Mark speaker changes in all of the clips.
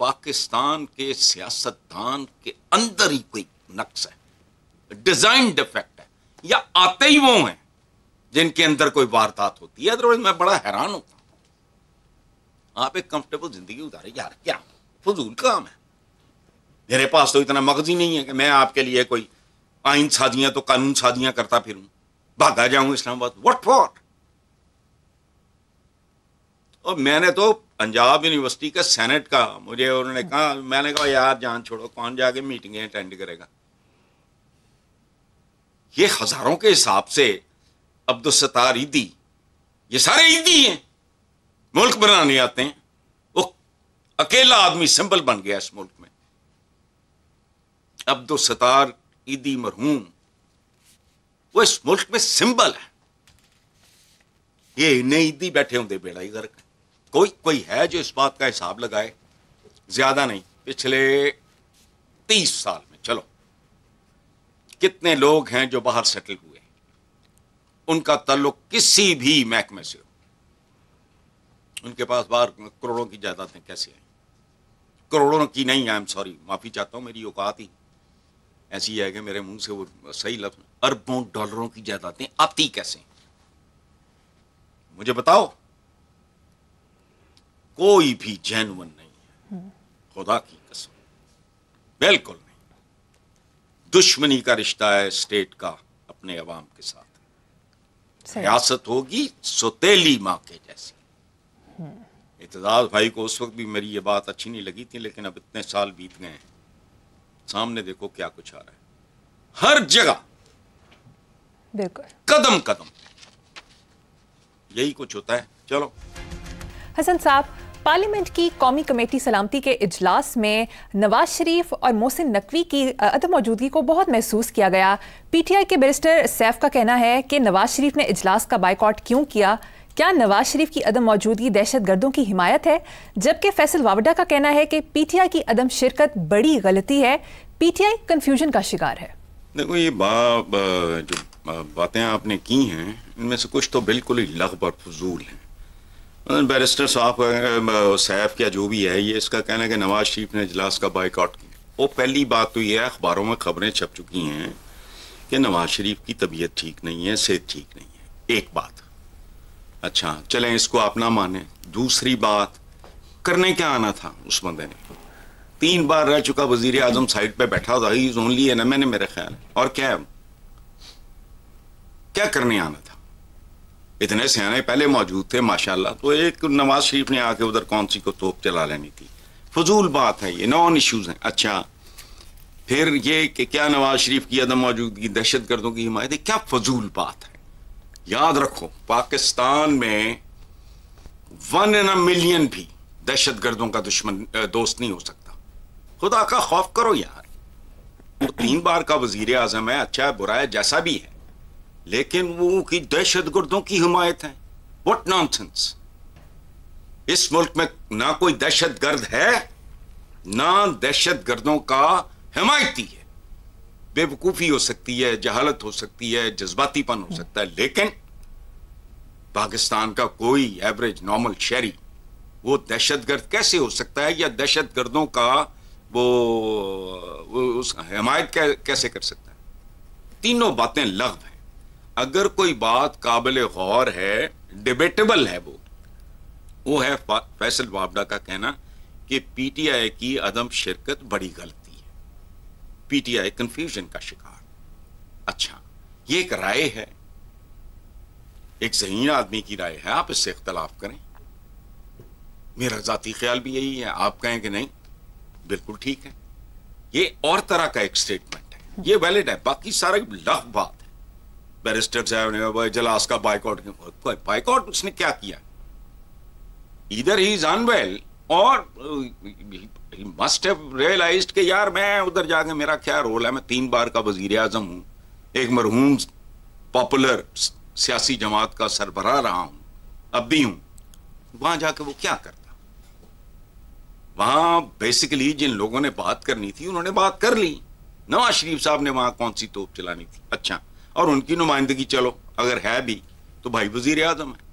Speaker 1: پاکستان کے سیاستدان کے اندر ہی کوئی نقص ہے، ڈیزائن ڈیفیکٹ ہے، یا آتے ہی وہ ہیں جن کے اندر کوئی واردات ہوتی ہے. ادروائز میں بڑا حیران ہوتا ہوں. آپ ایک کمفرٹیبل زندگی گزارے یار، کیا فضول کام ہے. میرے پاس تو اتنا مغز ہی نہیں ہے کہ میں آپ کے لیے کوئی آئین سازیاں تو قانون سازیاں کرتا پھروں، بھاگا جاؤں اسلام آباد. What for? اور میں نے تو پنجاب یونیورسٹی کا سینٹ کا، مجھے انہوں نے کہا، میں نے کہا یار جان چھوڑو، کون جا کے میٹنگیں اٹینڈ کرے گا. یہ ہزاروں کے حساب سے عبدالستار عیدی، یہ سارے عیدی ہیں، ملک بنانے آتے ہیں. وہ اکیلا آدمی سمبل بن گیا اس ملک میں. عبدالستار عیدی مرحوم وہ اس ملک میں سمبل ہے. یہ نئی عیدی بیٹھے ہوں بیڑا ہی غرق. کوئی ہے جو اس بات کا حساب لگائے؟ زیادہ نہیں، پچھلے 30 سال میں چلو کتنے لوگ ہیں جو باہر سیٹل ہوئے، ان کا تعلق کسی بھی محکمے سے ہو، ان کے پاس باہر کروڑوں کی جائیدادیں کیسے ہیں؟ کروڑوں کی نہیں، آئی ایم سوری، معافی چاہتا ہوں، میری اوقات ہی ایسی ہے کہ میرے منہ سے وہ صحیح لفظ، اربوں ڈالروں کی جائیدادیں آتی کیسے ہیں؟ مجھے بتاؤ. کوئی بھی جینون نہیں ہے، خدا کی قسم، بالکل نہیں. دشمنی کا رشتہ ہے اسٹیٹ کا اپنے عوام کے ساتھ. ریاست ہوگی سوتیلی ماں کے جیسی. اعتزاز بھائی کو اس وقت بھی میری یہ بات اچھی نہیں لگی تھی، لیکن اب اتنے سال بیت گئے ہیں، سامنے دیکھو کیا کچھ آ رہا ہے ہر جگہ،
Speaker 2: بالکل
Speaker 1: قدم قدم یہی کچھ ہوتا ہے. چلو
Speaker 2: حسن صاحب، پارلیمنٹ کی قومی کمیٹی سلامتی کے اجلاس میں نواز شریف اور محسن نقوی کی عدم موجودگی کو بہت محسوس کیا گیا. پی ٹی آئی کے بیرسٹر سیف کا کہنا ہے کہ نواز شریف نے اجلاس کا بائیکاٹ کیوں کیا؟ کیا نواز شریف کی عدم موجودگی دہشت گردوں کی حمایت ہے؟ جبکہ فیصل واوڈا کا کہنا ہے کہ پی ٹی آئی کی عدم شرکت بڑی غلطی ہے. پی ٹی آئی کنفیوژن کا شکار ہے.
Speaker 1: دیکھو یہ جو باتیں آپ نے کی ہیں ان میں سے کچھ تو بالکل ہی لغو اور فضول ہیں. بیرسٹر صاحب سیف کیا جو بھی ہے، یہ اس کا کہنا ہے کہ نواز شریف نے اجلاس کا بائیکاٹ کیا. وہ پہلی بات تو یہ ہے، اخباروں میں خبریں چھپ چکی ہیں کہ نواز شریف کی طبیعت ٹھیک نہیں ہے، صحت ٹھیک نہیں ہے. ایک بات، اچھا چلیں اس کو آپ نہ مانیں. دوسری بات، کرنے کیا آنا تھا اس بندے نے؟ 3 بار رہ چکا وزیر اعظم، سائٹ پہ بیٹھا تھا، ہی اونلی ہے نا، میں نے میرے خیال ہے. اور کیا کرنے آنا تھا؟ اتنے سیانے پہلے موجود تھے ماشاءاللہ، تو ایک نواز شریف نے آ کے ادھر کون سی کو توپ چلا لینی تھی؟ فضول بات ہے، یہ نان ایشوز ہیں. اچھا پھر یہ کہ کیا نواز شریف کی عدم موجودگی دہشت گردوں کی حمایت ہے؟ کیا فضول بات ہے. یاد رکھو پاکستان میں 1 in a million بھی دہشت گردوں کا دوست نہیں ہو سکتا. خدا کا خوف کرو یار. وہ 3 بار کا وزیر اعظم ہے، اچھا ہے برا ہے جیسا بھی ہے، لیکن وہ کی دہشت گردوں کی حمایت ہے. What nonsense. اس ملک میں نہ کوئی دہشت گرد ہے، نہ دہشت گردوں کا حمایتی ہے. بے وقوفی ہو سکتی ہے، جہالت ہو سکتی ہے، جذباتی پن ہو سکتا ہے، لیکن پاکستان کا کوئی ایوریج نارمل شہری وہ دہشت گرد کیسے ہو سکتا ہے، یا دہشت گردوں کا وہ حمایت کیسے کر سکتا ہے؟ تینوں باتیں لغو ہیں. اگر کوئی بات قابل غور ہے، ڈیبیٹیبل ہے، وہ ہے فیصل واوڈا کا کہنا کہ پی ٹی آئی کی عدم شرکت بڑی غلطی ہے. پی ٹی آئی کنفیوژن کا شکار. اچھا یہ ایک رائے ہے، ایک ذہین آدمی کی رائے ہے، آپ اس سے اختلاف کریں. میرا ذاتی خیال بھی یہی ہے، آپ کہیں کہ نہیں بالکل ٹھیک ہے. یہ اور طرح کا ایک سٹیٹمنٹ ہے، یہ ویلڈ ہے. باقی سارا لغو بات ہے. بیرسٹر صاحب نے اجلاس کا بائیکاٹ، بائیکاٹ اس نے کیا کیا؟ ادھر ہی از انویل اور he must have realized کہ یار میں ادھر جا کے میرا کیا رول ہے، میں 3 بار کا وزیر اعظم ہوں، ایک مرحوم پاپولر سیاسی جماعت کا سربراہ رہا ہوں، اب بھی ہوں. وہاں جا کے وہ کیا کرتا؟ وہاں بیسیکلی جن لوگوں نے بات کرنی تھی انہوں نے بات کر لی. نواز شریف صاحب نے وہاں کون سی توپ چلانی تھی؟ اچھا، اور ان کی نمائندگی چلو اگر ہے بھی تو بھائی وزیر اعظم ہے.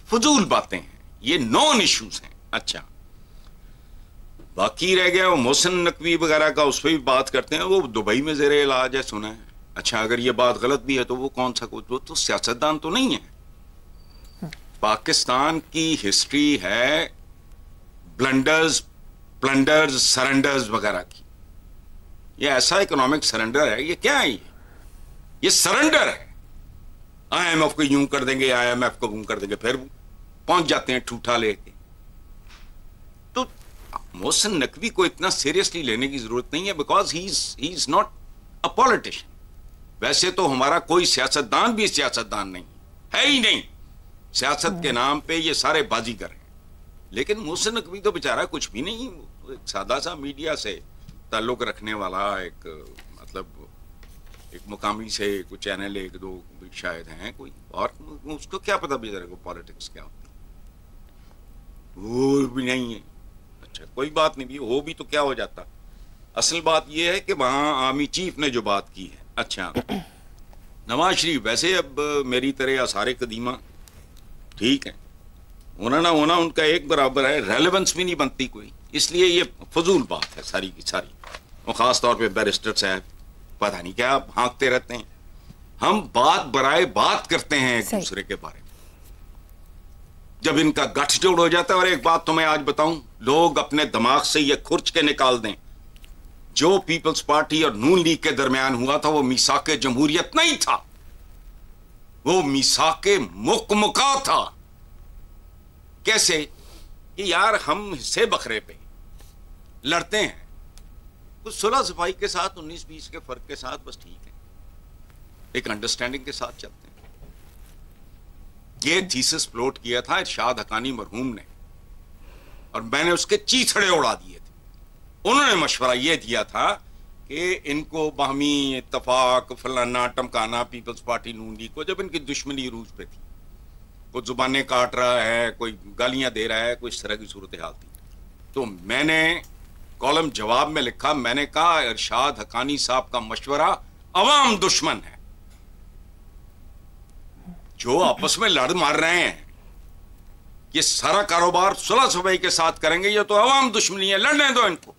Speaker 1: فضول باتیں ہیں، یہ نان ایشوز ہیں. اچھا باقی رہ گیا وہ محسن نقوی وغیرہ کا، اس پہ بھی بات کرتے ہیں، وہ دبئی میں زیر علاج ہے سنا ہے. اچھا اگر یہ بات غلط بھی ہے تو وہ کون سا، وہ تو سیاستدان تو نہیں ہے. پاکستان کی ہسٹری ہے بلنڈرز، پلنڈرز، سرنڈرز وغیرہ کی. یہ ایسا اکنامک سرنڈر ہے، یہ کیا ہے؟ یہ سرنڈر ہے. آئی ایم ایف کو یوں کر دیں گے، آئی ایم ایف کو یوں کر دیں گے، پھر پہنچ جاتے ہیں ٹھوٹا لے کے. تو محسن نقوی کو اتنا سیریسلی لینے کی ضرورت نہیں ہے، because he is not a politician. ویسے تو ہمارا کوئی سیاستدان بھی سیاستدان نہیں ہے ہی نہیں. سیاست کے نام پہ یہ سارے بازیگر ہیں. لیکن محسن نقوی تو بیچارہ کچھ بھی نہیں، ایک سادہ سا میڈیا سے تعلق رکھنے والا، ایک مطلب ایک مقامی سے کوئی چینل ایک دو شاید ہیں کوئی، اور اس کو کیا پتا بیچارے کو پالیٹکس کیا ہوتی ہے، وہ بھی نہیں ہے. اچھا کوئی بات نہیں بھی ہو بھی تو کیا ہو جاتا. اصل بات یہ ہے کہ وہاں آرمی چیف نے جو بات کی ہے. اچھا نواز شریف ویسے اب میری طرح آثار قدیمہ ٹھیک ہے، ہونا نہ ہونا ان کا ایک برابر ہے، ریلیونس بھی نہیں بنتی کوئی، اس لیے یہ فضول بات ہے ساری کی ساری. اور خاص طور پہ بیرسٹر صاحب پتہ نہیں کیا ہانکتے رہتے ہیں. ہم بات برائے بات کرتے ہیں ایک دوسرے کے بارے میں. جب ان کا گٹھ جوڑ ہو جاتا ہے، اور ایک بات تو میں آج بتاؤں، لوگ اپنے دماغ سے یہ کھرچ کے نکال دیں، جو پیپلز پارٹی اور نون لیگ کے درمیان ہوا تھا وہ میثاق جمہوریت نہیں تھا، وہ میثاق مکمکا تھا. کیسے کہ یار ہم حصے بکھرے پہ لڑتے ہیں، کچھ صلح صفائی کے ساتھ 19-20 کے فرق کے ساتھ بس ٹھیک ہے، ایک انڈرسٹینڈنگ کے ساتھ چلتے ہیں. یہ تھیسس فلوٹ کیا تھا ارشاد حقانی مرحوم نے، اور میں نے اس کے چیتھڑے اڑا دیے تھے. انہوں نے مشورہ یہ دیا تھا کہ ان کو باہمی اتفاق فلانا ٹمکانا پیپلز پارٹی نون لیگ کو، جب ان کی دشمنی عروج پہ تھی، کوئی زبانیں کاٹ رہا ہے، کوئی گالیاں دے رہا ہے، کوئی اس طرح کی صورتحال تھی. تو میں نے کالم جواب میں لکھا، میں نے کہا ارشاد حقانی صاحب کا مشورہ عوام دشمن ہے. جو آپس میں لڑ مار رہے ہیں، یہ سارا کاروبار صلح صفائی کے ساتھ کریں گے، یہ تو عوام دشمنی ہے، لڑنے دو ان کو.